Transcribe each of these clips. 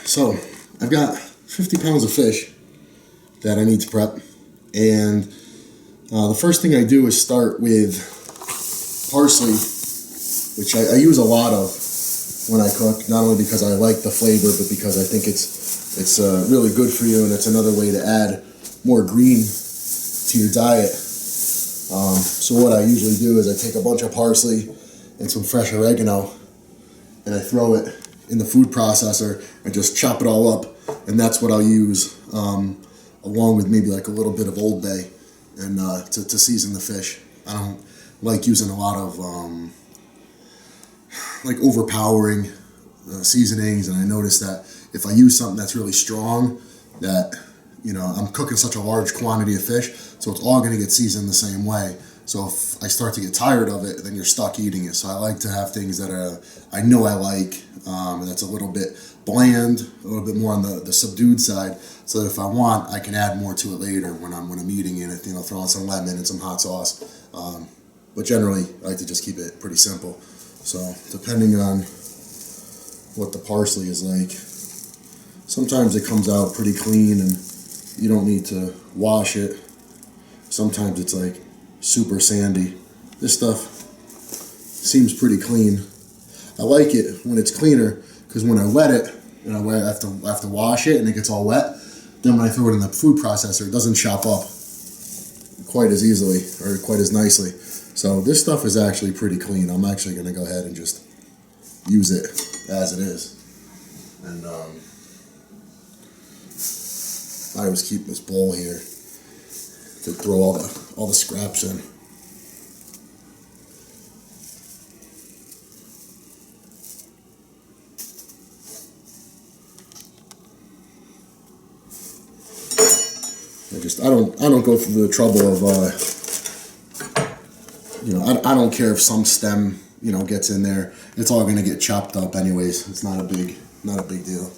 So I've got 50 pounds of fish that I need to prep, and the first thing I do is start with parsley, which I use a lot of when I cook, not only because I like the flavor, but because I think it's really good for you, and it's another way to add more green to your diet. So what I usually do is I take a bunch of parsley and some fresh oregano, and I throw it in the food processor and just chop it all up, and that's what I'll use along with maybe like a little bit of Old Bay and to season the fish. I don't like using a lot of like overpowering seasonings, and I notice that if I use something that's really strong, that I'm cooking such a large quantity of fish, so it's all going to get seasoned the same way. So if I start to get tired of it, then you're stuck eating it. So I like to have things that I know I like, and that's a little bit bland, a little bit more on the subdued side, so that if I want, I can add more to it later when I'm eating it. Throw in some lemon and some hot sauce. But generally, I like to just keep it pretty simple. So depending on what the parsley is like, sometimes it comes out pretty clean and you don't need to wash it. Sometimes it's like super sandy. This stuff seems pretty clean. I like it when it's cleaner, because when I wet it and I have to wash it and it gets all wet, then when I throw it in the food processor, it doesn't chop up quite as easily or quite as nicely. So this stuff is actually pretty clean. I'm actually going to go ahead and just use it as it is. And I always keep this bowl here to throw all the scraps in. I don't go through the trouble of I don't care if some stem gets in there. It's all going to get chopped up anyways. It's not a big deal.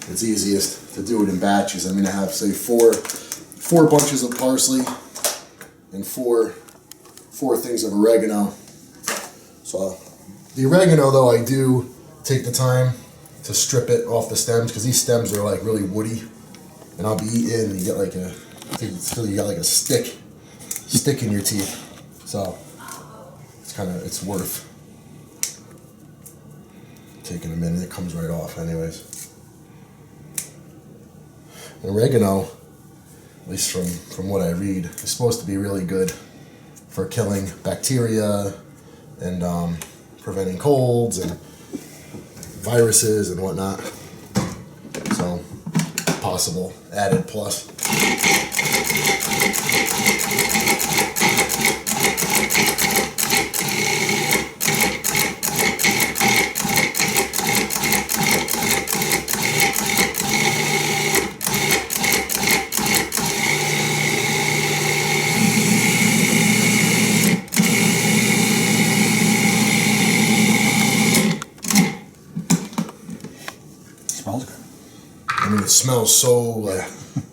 It's easiest to do it in batches. I'm going to have, say, four bunches of parsley and four things of oregano. So the oregano, though, I do take the time to strip it off the stems, because these stems are like really woody, and I'll be eating and you get like a stick in your teeth. So it's worth taking a minute. It comes right off anyways. Oregano, at least from what I read, is supposed to be really good for killing bacteria and preventing colds and viruses and whatnot. So, possible added plus. Smells good. I mean, it smells so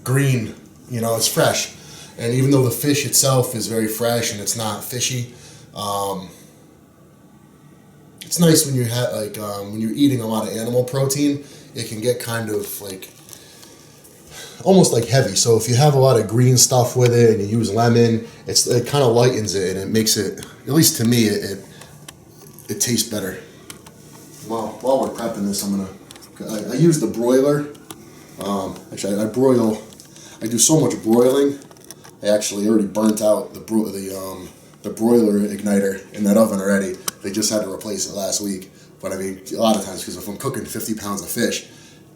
green. It's fresh, and even though the fish itself is very fresh and it's not fishy, it's nice when you have when you're eating a lot of animal protein. It can get kind of like almost like heavy. So if you have a lot of green stuff with it and you use lemon, it kind of lightens it and it makes it, at least to me, it tastes better. While we're prepping this, I use the broiler. Actually, I do so much broiling. I actually already burnt out the broiler igniter in that oven already. They just had to replace it last week. But I mean, a lot of times, because if I'm cooking 50 pounds of fish,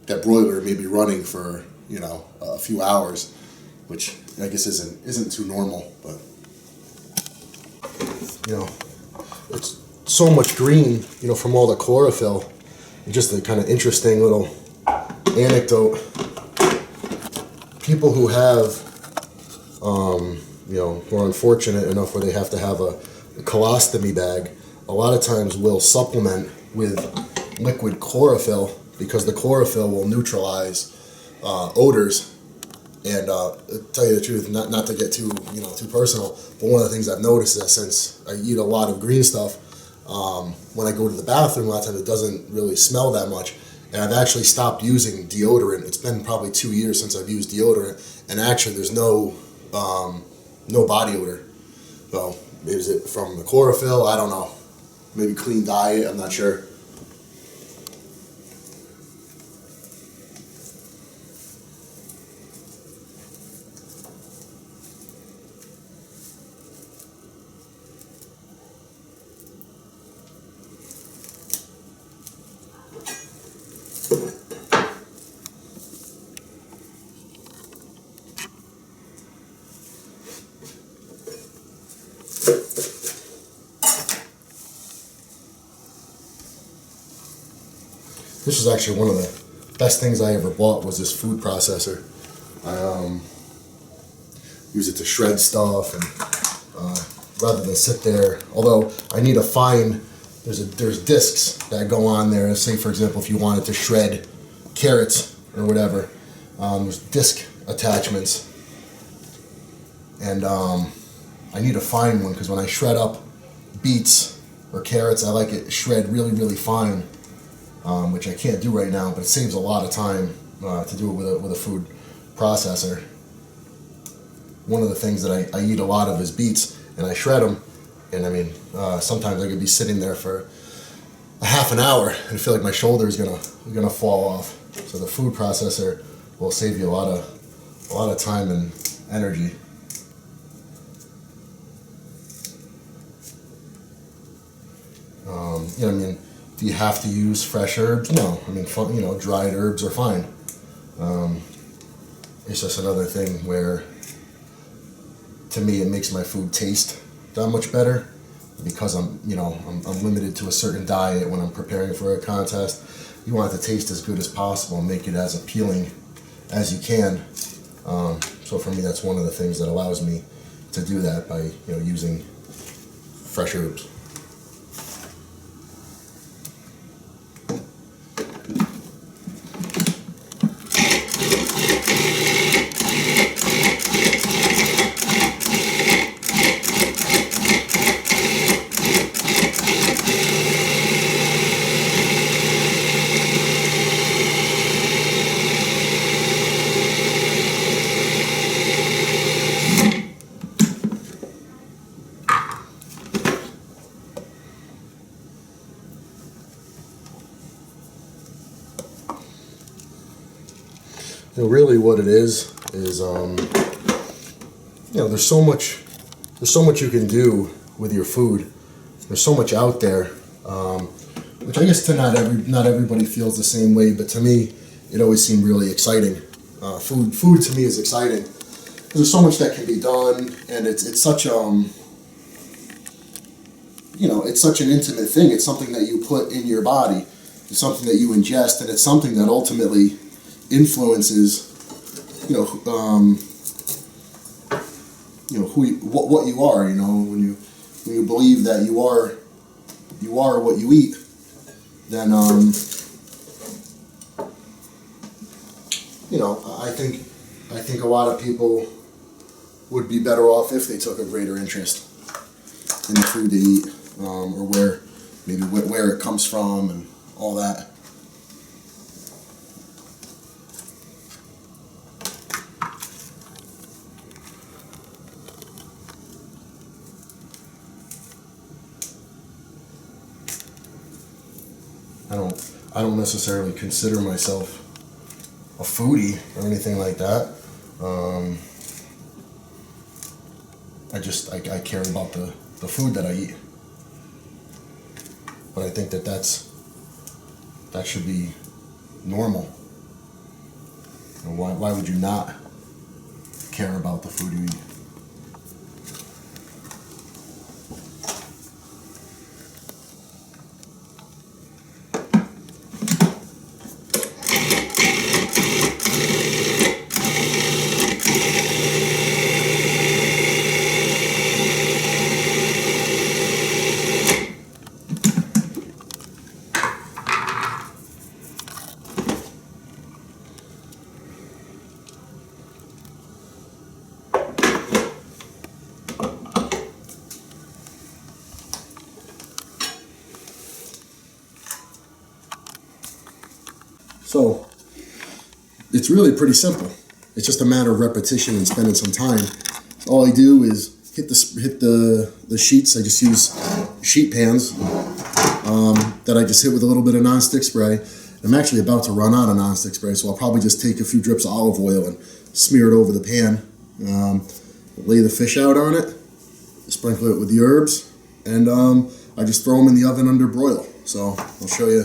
that broiler may be running for a few hours, which I guess isn't too normal. But it's so much green, from all the chlorophyll. And just a kind of interesting little anecdote. People who have, who are unfortunate enough where they have to have a colostomy bag, a lot of times will supplement with liquid chlorophyll, because the chlorophyll will neutralize odors And to tell you the truth, not to get too personal, but one of the things I've noticed is that since I eat a lot of green stuff, when I go to the bathroom a lot of times it doesn't really smell that much. And I've actually stopped using deodorant. It's been probably 2 years since I've used deodorant, and actually there's no body odor. So maybe is it from the chlorophyll? I don't know. Maybe clean diet. I'm not sure. This was actually one of the best things I ever bought was this food processor. I use it to shred stuff, and rather than sit there, although I need to find, there's discs that go on there. Say for example, if you wanted to shred carrots or whatever, there's disc attachments, and I need to find one because when I shred up beets or carrots, I like it shred really, really fine. Which I can't do right now, but it saves a lot of time to do it with a food processor. One of the things that I eat a lot of is beets, and I shred them, and I mean, sometimes I could be sitting there for a half an hour and I feel like my shoulder is gonna fall off. So the food processor will save you a lot of time and energy. I mean, do you have to use fresh herbs? No. I mean, dried herbs are fine. It's just another thing where, to me, it makes my food taste that much better because I'm limited to a certain diet when I'm preparing for a contest. You want it to taste as good as possible and make it as appealing as you can. So for me, that's one of the things that allows me to do that by using fresh herbs. Really what it is there's so much you can do with your food. There's so much out there, which I guess to not everybody feels the same way, but to me it always seemed really exciting. Food to me is exciting. There's so much that can be done, and it's such it's such an intimate thing. It's something that you put in your body. It's something that you ingest, and it's something that ultimately influences what you are. When you believe that you are what you eat, then I think a lot of people would be better off if they took a greater interest in the food they eat, or where it comes from and all that. I don't necessarily consider myself a foodie or anything like that. I care about the food that I eat. But I think that should be normal. Why would you not care about the food you eat? So it's really pretty simple. It's just a matter of repetition and spending some time. All I do is hit the sheets. I just use sheet pans that I just hit with a little bit of nonstick spray. I'm actually about to run out of nonstick spray, so I'll probably just take a few drips of olive oil and smear it over the pan. Lay the fish out on it, sprinkle it with the herbs, and I just throw them in the oven under broil. So I'll show you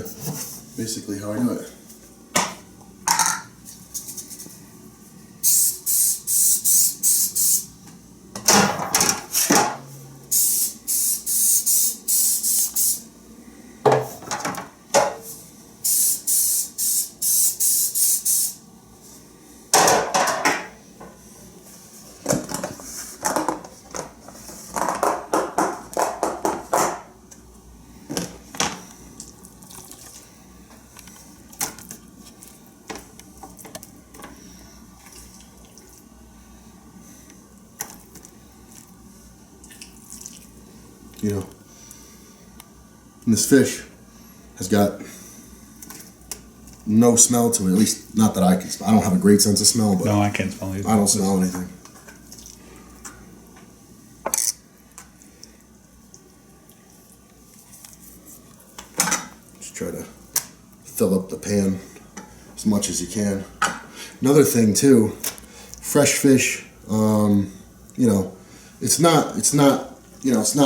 basically how I do it. You know, and this fish has got no smell to it, at least not that I can smell. I don't have a great sense of smell, but no, I can't smell either. I don't smell anything. Just try to fill up the pan as much as you can. Another thing too, fresh fish, you know, it's not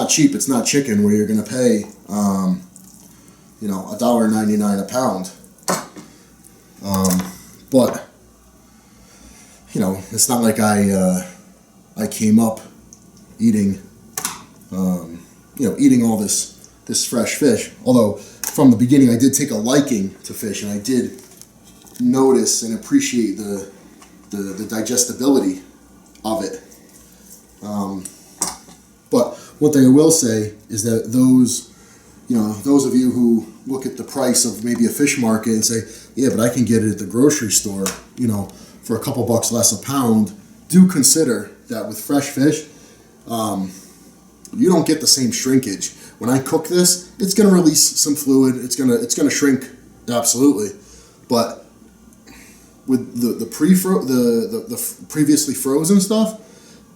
cheap. It's not chicken where you're going to pay, you know, $1.99 a pound. But, you know, it's not like I came up eating, eating all this fresh fish. Although from the beginning I did take a liking to fish, and I did notice and appreciate the digestibility of it. But one thing I will say is that those of you who look at the price of maybe a fish market and say, yeah, but I can get it at the grocery store, you know, for a couple bucks less a pound, do consider that with fresh fish, you don't get the same shrinkage. When I cook this, it's going to release some fluid. It's going to shrink, absolutely. But with the previously frozen stuff,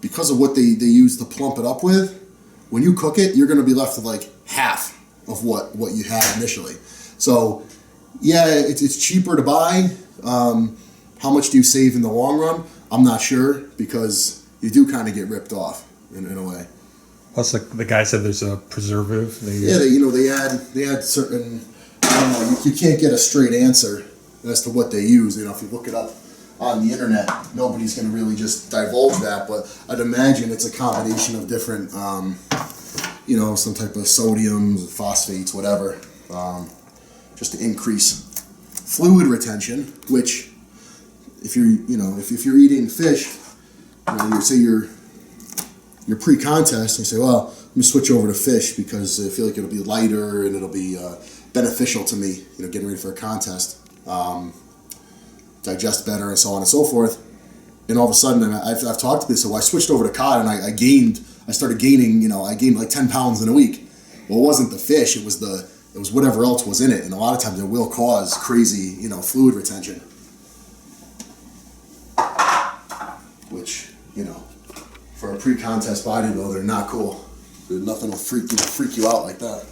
because of what they use to plump it up with, when you cook it, you're going to be left with like half of what you had initially. So, yeah, it's cheaper to buy. How much do you save in the long run? I'm not sure, because you do kind of get ripped off in a way. Plus, the guy said there's a preservative. They add certain. I don't know. You can't get a straight answer as to what they use. You know, if you look it up on the internet, nobody's going to really just divulge that, but I'd imagine it's a combination of different, some type of sodiums, phosphates, whatever, just to increase fluid retention. Which, if you're eating fish, you say you're pre-contest, and you say, well, let me switch over to fish because I feel like it'll be lighter and it'll be beneficial to me, getting ready for a contest. Digest better and so on and so forth, and all of a sudden, and I've talked to this, so I switched over to cod, and I started gaining, I gained like 10 pounds in a week. Well, it wasn't the fish, it was whatever else was in it, and a lot of times it will cause crazy, fluid retention, which, for a pre-contest bodybuilder, not cool. Nothing will freak you out like that.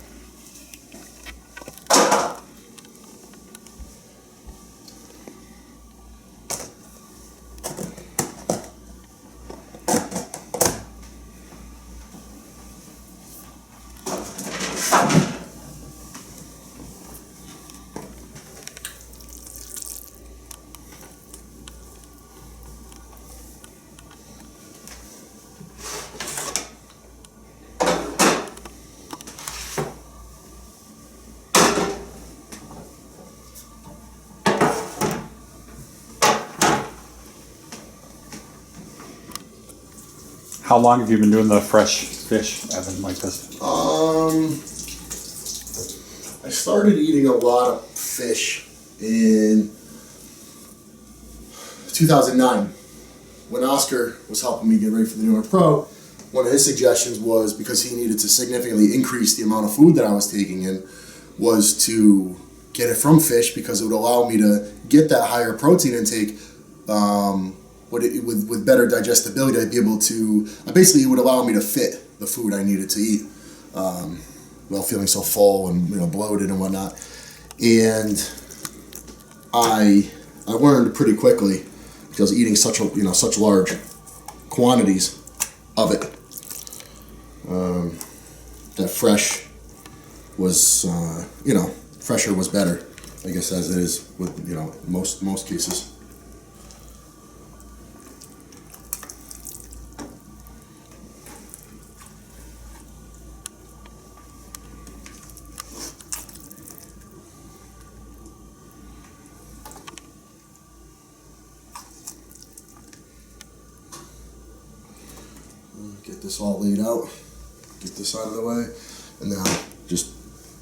How long have you been doing the fresh fish, Evan, like this? I started eating a lot of fish in 2009 when Oscar was helping me get ready for the New York Pro. One of his suggestions was, because he needed to significantly increase the amount of food that I was taking in, was to get it from fish because it would allow me to get that higher protein intake with better digestibility. I'd be able to, basically it would allow me to fit the food I needed to eat without feeling so full and bloated and whatnot. And I learned pretty quickly because I was eating such large quantities of it that fresh was fresher was better, I guess, as it is with most cases. Get this all laid out, get this out of the way, and now just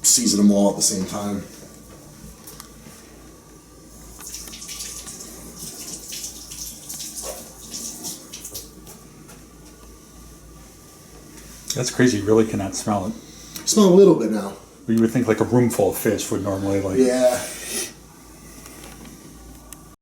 season them all at the same time. That's crazy. You really cannot smell it. Smell a little bit now. But you would think like a room full of fish would normally Yeah,